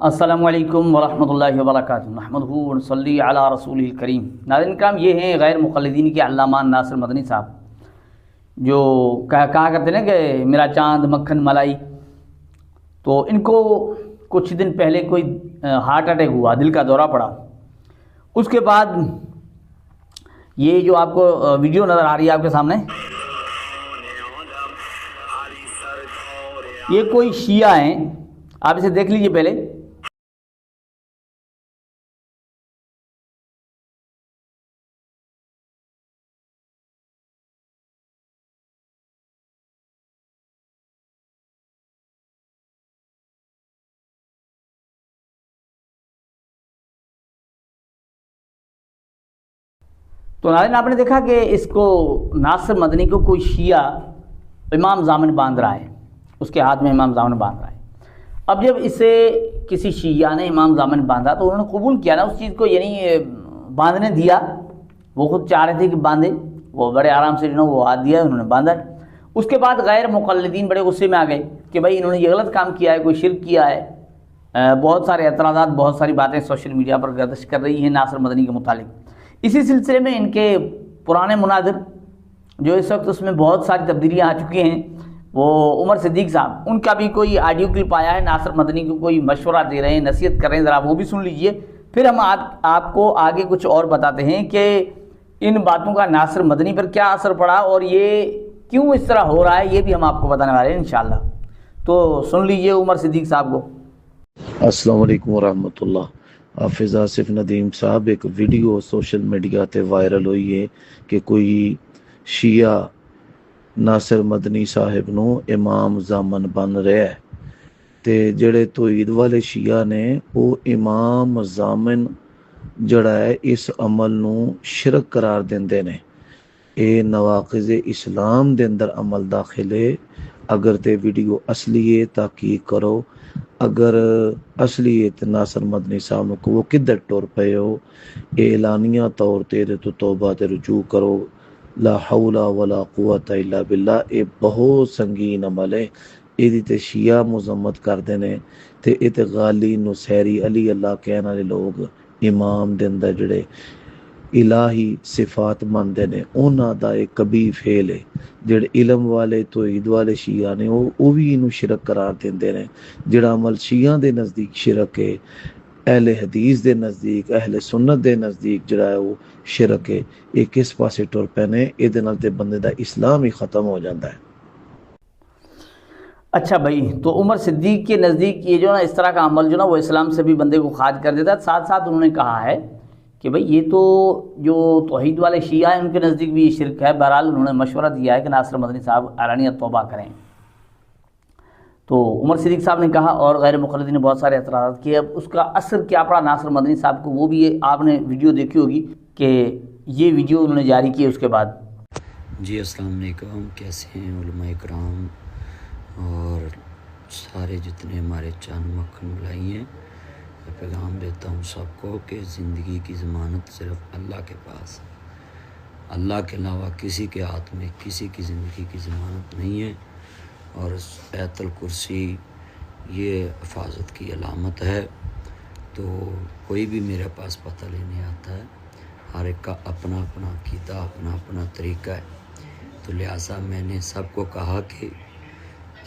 السلام علیکم ورحمۃ اللہ وبرکاتہ نحمدہ ونصلی علی رسول الکریم۔ ناظرین کرام، یہ ہیں غیر مقلدین کے علامہ ناصر مدنی صاحب، جو کہا کرتے ہیں کہ میرا چاند مکھن ملائی۔ تو ان کو کچھ دن پہلے کوئی ہارٹ اٹیک ہوا، دل کا دورہ پڑا۔ اس کے بعد یہ جو آپ کو ویڈیو نظر آ رہی ہے آپ کے سامنے، یہ کوئی شیعہ ہیں، آپ اسے دیکھ لیجئے پہلے۔ تو ناظرین آپ نے دیکھا کہ اس کو ناصر مدنی کو کوئی شیعہ امام ضامن باندھ رہا ہے، اس کے ہاتھ میں امام ضامن باندھ رہا ہے۔ اب جب اسے کسی شیعہ نے امام ضامن باندھا تو انہوں نے قبول کیا نا اس چیز کو، یعنی باندھنے دیا۔ وہ خود چاہ رہے تھے کہ باندھے، وہ بڑے آرام سے وہ ہاتھ دیا، انہوں نے باندھا۔ اس کے بعد غیر مقلدین بڑے غصے میں آ گئے کہ بھائی انہوں نے یہ غلط کام کیا ہے، کوئی شرک کیا ہے۔ بہت سارے اعتراضات، بہت ساری باتیں سوشل میڈیا پر گردش کر رہی ہیں ناصر مدنی کے متعلق۔ اسی سلسلے میں ان کے پرانے مناظر جو اس وقت اس میں بہت ساری تبدیلیاں آ چکی ہیں، وہ عمر صدیق صاحب، ان کا بھی کوئی آڈیو کلپ آیا ہے، ناصر مدنی کو کوئی مشورہ دے رہے ہیں، نصیحت کر رہے ہیں، ذرا وہ بھی سن لیجئے۔ پھر ہم آپ کو آگے کچھ اور بتاتے ہیں کہ ان باتوں کا ناصر مدنی پر کیا اثر پڑا اور یہ کیوں اس طرح ہو رہا ہے، یہ بھی ہم آپ کو بتانے والے ہیں انشاءاللہ۔ تو سن لیجئے عمر صدیق صاحب کو۔ السلام علیکم ورحمۃ اللہ۔ حافظ آصف ندیم صاحب ایک ویڈیو سوشل میڈیا تے وائرل ہوئی ہے کہ کوئی شیعہ ناصر مدنی صاحب نو امام ضامن بن رہا ہے تے جڑے توحید والے شیعہ نے وہ امام ضامن جڑا ہے اس عمل نو شرک قرار دیندے نے۔ اے نواقض اسلام دے اندر عمل داخل ہے۔ اگر تے ویڈیو اصلی ہے تحقیق کرو، اگر اصلی ناصر مدنی صاحب کو وہ کدھر ٹور پے ہو، اعلانیہ طور تے تو توبہ تے رجوع کرو، لا حول ولا قوت الا باللہ۔ اے بہت سنگین عمل ہے، ایدی تے شیعہ مذمت کردے نے تے اے تے غالی نصیری علی اللہ کہنے والے لوگ امام دے اندر جڑے الہی صفات مندے نے انہاں دا ایک کبھی فعل ہے۔ جڑے علم والے توحید والے شیعہ نے وہ بھی انہوں شرک قرار دیندے نے۔ جڑا عمل شیعہ دے نزدیک شرک ہے، اہل حدیث دے نزدیک، اہل سنت دے نزدیک جڑا ہے وہ شرک ہے۔ ایک کس پاسے ٹر پینے، ایدے نال تے بندے دا اسلام ہی ختم ہو جاتا ہے۔ اچھا بھائی، تو عمر صدیق کے نزدیک یہ جو نا اس طرح کا عمل جو نا وہ اسلام سے بھی بندے کو خارج کر دیتا ہے۔ ساتھ ساتھ انہوں نے کہا ہے کہ بھئی یہ تو جو توحید والے شیعہ ہیں ان کے نزدیک بھی یہ شرک ہے۔ بہرحال انہوں نے مشورہ دیا ہے کہ ناصر مدنی صاحب اعلانیہ توبہ کریں۔ تو عمر صدیق صاحب نے کہا اور غیر مقلدین نے بہت سارے اعتراضات کیے۔ اب اس کا اثر کیا پڑا ناصر مدنی صاحب کو، وہ بھی آپ نے ویڈیو دیکھی ہوگی کہ یہ ویڈیو انہوں نے جاری کی اس کے بعد۔ جی السلام علیکم، کیسے ہیں علماء کرام اور سارے جتنے ہمارے چاند مکھن ملائی ہیں۔ میں پیغام دیتا ہوں سب کو کہ زندگی کی ضمانت صرف اللہ کے پاس ہے۔ اللہ کے علاوہ کسی کے ہاتھ میں کسی کی زندگی کی ضمانت نہیں ہے، اور آیت الکرسی یہ حفاظت کی علامت ہے۔ تو کوئی بھی میرے پاس پتہ لینے آتا ہے، ہر ایک کا اپنا اپنا عقیدہ، اپنا اپنا طریقہ ہے۔ تو لہٰذا میں نے سب کو کہا کہ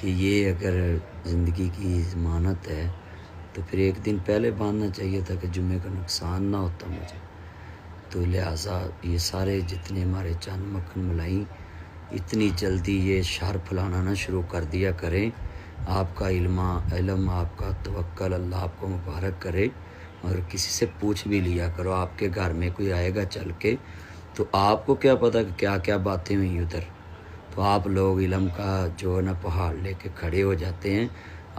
یہ اگر زندگی کی ضمانت ہے تو پھر ایک دن پہلے باندھنا چاہیے تھا کہ جمعے کا نقصان نہ ہوتا مجھے۔ تو لہٰذا یہ سارے جتنے ہمارے چاند مکھن ملائی اتنی جلدی یہ شہر پھیلانا نہ شروع کر دیا کریں۔ آپ کا علم، آپ کا توکل، اللہ آپ کو مبارک کرے، اور کسی سے پوچھ بھی لیا کرو۔ آپ کے گھر میں کوئی آئے گا چل کے تو آپ کو کیا پتہ کہ کیا کیا باتیں ہوئیں ادھر۔ تو آپ لوگ علم کا جو ہے نا پہاڑ لے کے کھڑے ہو جاتے ہیں۔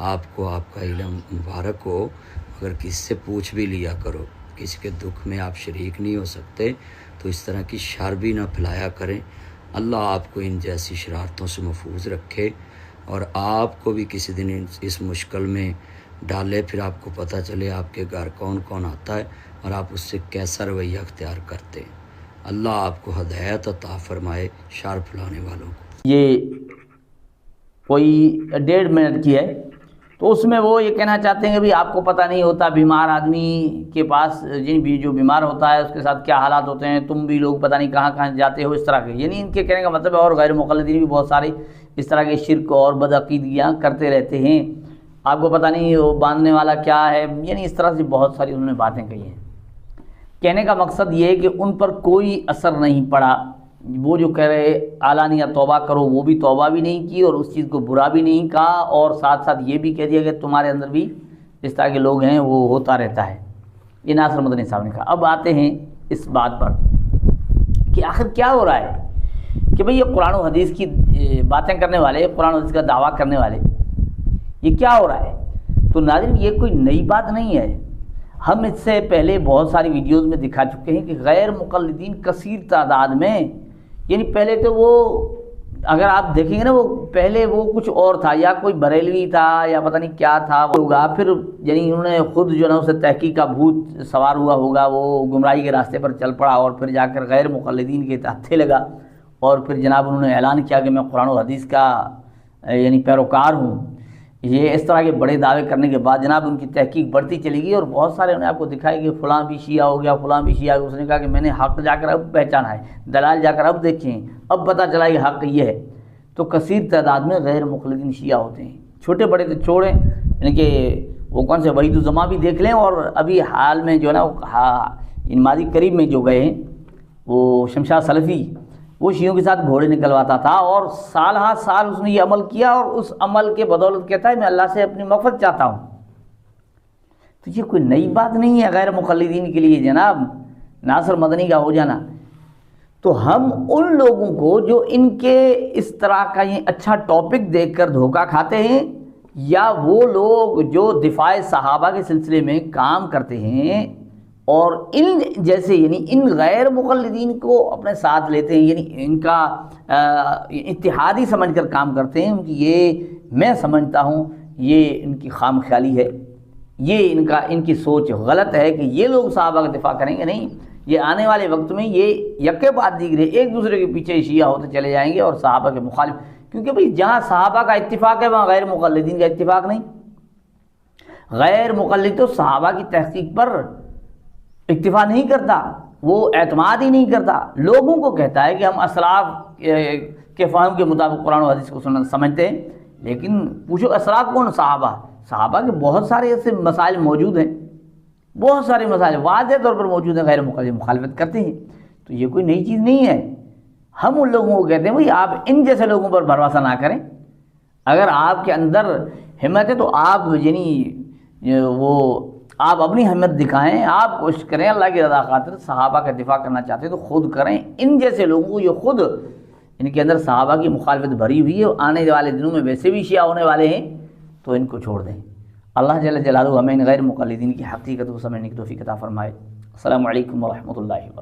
آپ کو آپ کا علم مبارک ہو، مگر کسی سے پوچھ بھی لیا کرو۔ کسی کے دکھ میں آپ شریک نہیں ہو سکتے تو اس طرح کی شر بھی نہ پھیلایا کریں۔ اللہ آپ کو ان جیسی شرارتوں سے محفوظ رکھے، اور آپ کو بھی کسی دن اس مشکل میں ڈالے، پھر آپ کو پتہ چلے آپ کے گھر کون کون آتا ہے اور آپ اس سے کیسا رویہ اختیار کرتے ہیں۔ اللہ آپ کو ہدایت عطا فرمائے شر پھیلانے والوں کو۔ یہ کوئی 1.5 منٹ کی ہے، تو اس میں وہ یہ کہنا چاہتے ہیں کہ بھی آپ کو پتہ نہیں ہوتا بیمار آدمی کے پاس بھی جو بیمار ہوتا ہے اس کے ساتھ کیا حالات ہوتے ہیں، تم بھی لوگ پتہ نہیں کہاں کہاں جاتے ہو، اس طرح کے یعنی ان کے کہنے کا مطلب ہے۔ اور غیر مقلدین بھی بہت سارے اس طرح کے شرک اور بدعقیدگیاں کرتے رہتے ہیں، آپ کو پتہ نہیں وہ باندھنے والا کیا ہے، یعنی اس طرح سے بہت ساری انہوں نے باتیں کہی ہیں۔ کہنے کا مقصد یہ ہے کہ ان پر کوئی اثر نہیں پڑا، وہ جو کہہ رہے اعلانیہ توبہ کرو وہ بھی توبہ بھی نہیں کی اور اس چیز کو برا بھی نہیں کہا، اور ساتھ ساتھ یہ بھی کہہ دیا کہ تمہارے اندر بھی اس طرح کے لوگ ہیں وہ ہوتا رہتا ہے۔ یہ ناصر مدنی صاحب نے کہا۔ اب آتے ہیں اس بات پر کہ آخر کیا ہو رہا ہے کہ بھئی یہ قرآن و حدیث کی باتیں کرنے والے، قرآن و حدیث کا دعویٰ کرنے والے، یہ کیا ہو رہا ہے؟ تو ناظرین یہ کوئی نئی بات نہیں ہے، ہم اس سے پہلے بہت ساری ویڈیوز میں دکھا چکے ہیں کہ غیر مقلدین کثیر تعداد میں، یعنی پہلے تو وہ اگر آپ دیکھیں گے نا وہ پہلے وہ کچھ اور تھا، یا کوئی بریلوی تھا یا پتہ نہیں کیا تھا ہوگا، پھر یعنی انہوں نے خود جو ہے نا اسے تحقیق کا بھوت سوار ہوا ہوگا، وہ گمراہی کے راستے پر چل پڑا اور پھر جا کر غیر مقلدین کے ہتھے لگا، اور پھر جناب انہوں نے اعلان کیا کہ میں قرآن و حدیث کا یعنی پیروکار ہوں۔ یہ اس طرح کے بڑے دعوے کرنے کے بعد جناب ان کی تحقیق بڑھتی چلی گئی، اور بہت سارے انہیں آپ کو دکھائے کہ فلاں بھی شیعہ ہو گیا، فلاں بھی شیعہ، اس نے کہا کہ میں نے حق جا کر اب پہچانا ہے، دلائل جا کر اب دیکھیں، اب پتہ چلا کہ حق یہ ہے۔ تو کثیر تعداد میں غیر مقلدین شیعہ ہوتے ہیں، چھوٹے بڑے تو چھوڑیں، یعنی کہ وہ کون سے وحید الزماں بھی دیکھ لیں، اور ابھی حال میں جو ہے نا ماضی قریب میں جو گئے ہیں وہ شمشاد سلفی، وہ شیعوں کے ساتھ گھوڑے نکلواتا تھا، اور سال ہا سال اس نے یہ عمل کیا، اور اس عمل کے بدولت کہتا ہے میں اللہ سے اپنی مغفرت چاہتا ہوں۔ تو یہ کوئی نئی بات نہیں ہے غیر مقلدین کے لیے جناب ناصر مدنی کا ہو جانا۔ تو ہم ان لوگوں کو جو ان کے اس طرح کا یہ اچھا ٹاپک دیکھ کر دھوکہ کھاتے ہیں، یا وہ لوگ جو دفاع صحابہ کے سلسلے میں کام کرتے ہیں اور ان جیسے یعنی ان غیر مقلدین کو اپنے ساتھ لیتے ہیں، یعنی ان کا اتحادی سمجھ کر کام کرتے ہیں، ان کی یہ میں سمجھتا ہوں یہ ان کی خام خیالی ہے، یہ ان کی سوچ غلط ہے کہ یہ لوگ صحابہ کا دفاع کریں گے۔ نہیں، یہ آنے والے وقت میں یہ یکے بعد دیگرے ایک دوسرے کے پیچھے شیعہ ہوتے چلے جائیں گے اور صحابہ کے مخالف، کیونکہ بھئی جہاں صحابہ کا اتفاق ہے وہاں غیر مقلدین کا اتفاق نہیں۔ غیر مقلد تو صحابہ کی تحقیق پر اکتفا نہیں کرتا، وہ اعتماد ہی نہیں کرتا، لوگوں کو کہتا ہے کہ ہم اسلاف کے فہم کے مطابق قرآن و حدیث کو سمجھتے ہیں، لیکن پوچھو اسلاف کون؟ صحابہ کے بہت سارے ایسے مسائل موجود ہیں، بہت سارے مسائل واضح طور پر موجود ہیں، غیر مقلد مخالفت کرتے ہیں۔ تو یہ کوئی نئی چیز نہیں ہے۔ ہم ان لوگوں کو کہتے ہیں بھئی آپ ان جیسے لوگوں پر بھروسہ نہ کریں، اگر آپ کے اندر ہمت ہے تو آپ یعنی آپ اپنی ہمت دکھائیں، آپ کوشش کریں اللہ کی رضا خاطر، صحابہ کا دفاع کرنا چاہتے ہیں تو خود کریں۔ ان جیسے لوگوں کو یہ خود ان کے اندر صحابہ کی مخالفت بھری ہوئی ہے، آنے والے دنوں میں ویسے بھی شیعہ ہونے والے ہیں، تو ان کو چھوڑ دیں۔ اللہ جل جلالہ ہمیں ان غیر مقلدین کی حقیقت کو سمجھنے کی توفیق عطا فرمائے۔ السلام علیکم ورحمۃ اللہ وبرکاتہ۔